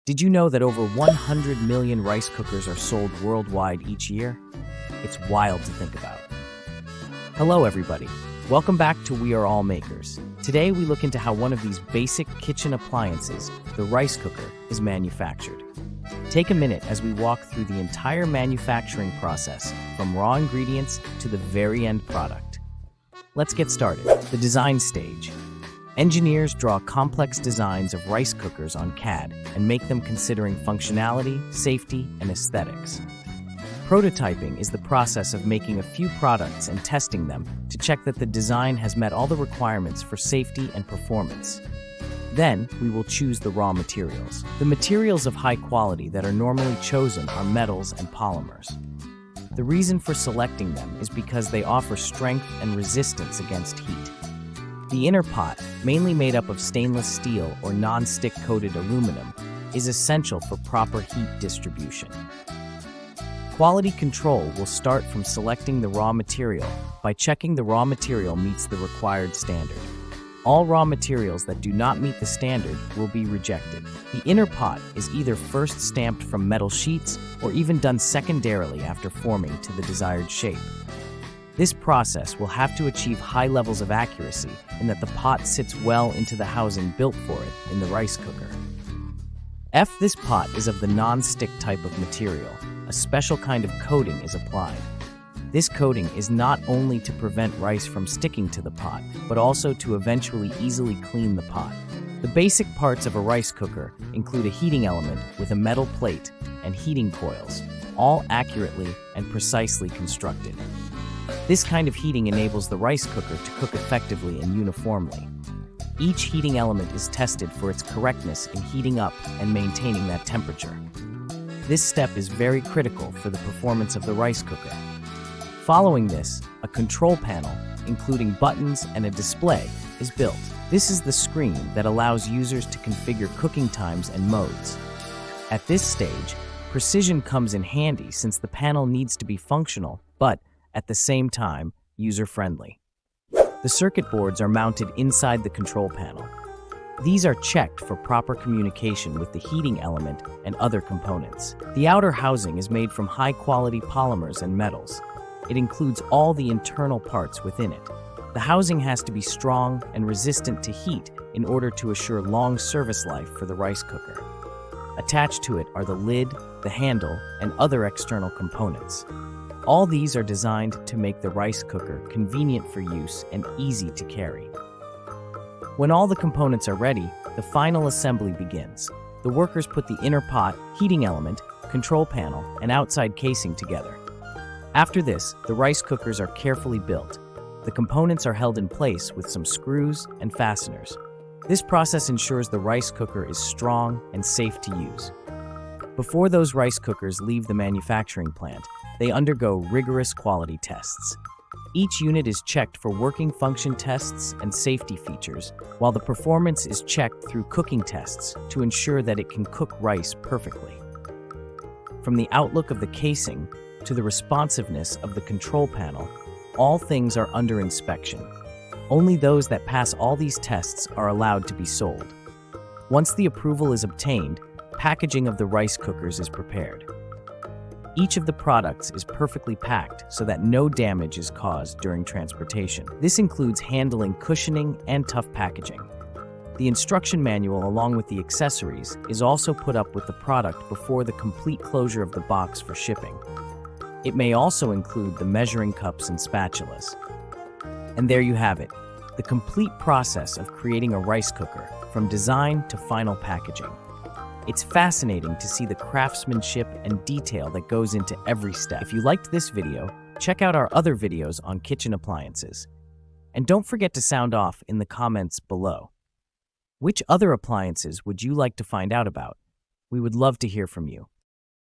Did you know that over 100 million rice cookers are sold worldwide each year? It's wild to think about. Hello, everybody. Welcome back to We Are All Makers. Today, we look into how one of these basic kitchen appliances, the rice cooker, is manufactured. Take a minute as we walk through the entire manufacturing process, from raw ingredients to the very end product. Let's get started. The design stage. Engineers draw complex designs of rice cookers on CAD and make them considering functionality, safety, and aesthetics. Prototyping is the process of making a few products and testing them to check that the design has met all the requirements for safety and performance. Then, we will choose the raw materials. The materials of high quality that are normally chosen are metals and polymers. The reason for selecting them is because they offer strength and resistance against heat. The inner pot, mainly made up of stainless steel or non-stick coated aluminum, is essential for proper heat distribution. Quality control will start from selecting the raw material by checking the raw material meets the required standard. All raw materials that do not meet the standard will be rejected. The inner pot is either first stamped from metal sheets or even done secondarily after forming to the desired shape. This process will have to achieve high levels of accuracy in that the pot sits well into the housing built for it in the rice cooker. This pot is of the non-stick type of material. A special kind of coating is applied. This coating is not only to prevent rice from sticking to the pot, but also to eventually easily clean the pot. The basic parts of a rice cooker include a heating element with a metal plate and heating coils, all accurately and precisely constructed. This kind of heating enables the rice cooker to cook effectively and uniformly. Each heating element is tested for its correctness in heating up and maintaining that temperature. This step is very critical for the performance of the rice cooker. Following this, a control panel, including buttons and a display, is built. This is the screen that allows users to configure cooking times and modes. At this stage, precision comes in handy since the panel needs to be functional, but, at the same time, user-friendly. The circuit boards are mounted inside the control panel. These are checked for proper communication with the heating element and other components. The outer housing is made from high-quality polymers and metals. It includes all the internal parts within it. The housing has to be strong and resistant to heat in order to assure long service life for the rice cooker. Attached to it are the lid, the handle, and other external components. All these are designed to make the rice cooker convenient for use and easy to carry. When all the components are ready, the final assembly begins. The workers put the inner pot, heating element, control panel, and outside casing together. After this, the rice cookers are carefully built. The components are held in place with some screws and fasteners. This process ensures the rice cooker is strong and safe to use. Before those rice cookers leave the manufacturing plant, they undergo rigorous quality tests. Each unit is checked for working function tests and safety features, while the performance is checked through cooking tests to ensure that it can cook rice perfectly. From the outlook of the casing to the responsiveness of the control panel, all things are under inspection. Only those that pass all these tests are allowed to be sold. Once the approval is obtained, packaging of the rice cookers is prepared. Each of the products is perfectly packed so that no damage is caused during transportation. This includes handling cushioning and tough packaging. The instruction manual, along with the accessories, is also put up with the product before the complete closure of the box for shipping. It may also include the measuring cups and spatulas. And there you have it, the complete process of creating a rice cooker, from design to final packaging. It's fascinating to see the craftsmanship and detail that goes into every step. If you liked this video, check out our other videos on kitchen appliances. And don't forget to sound off in the comments below. Which other appliances would you like to find out about? We would love to hear from you.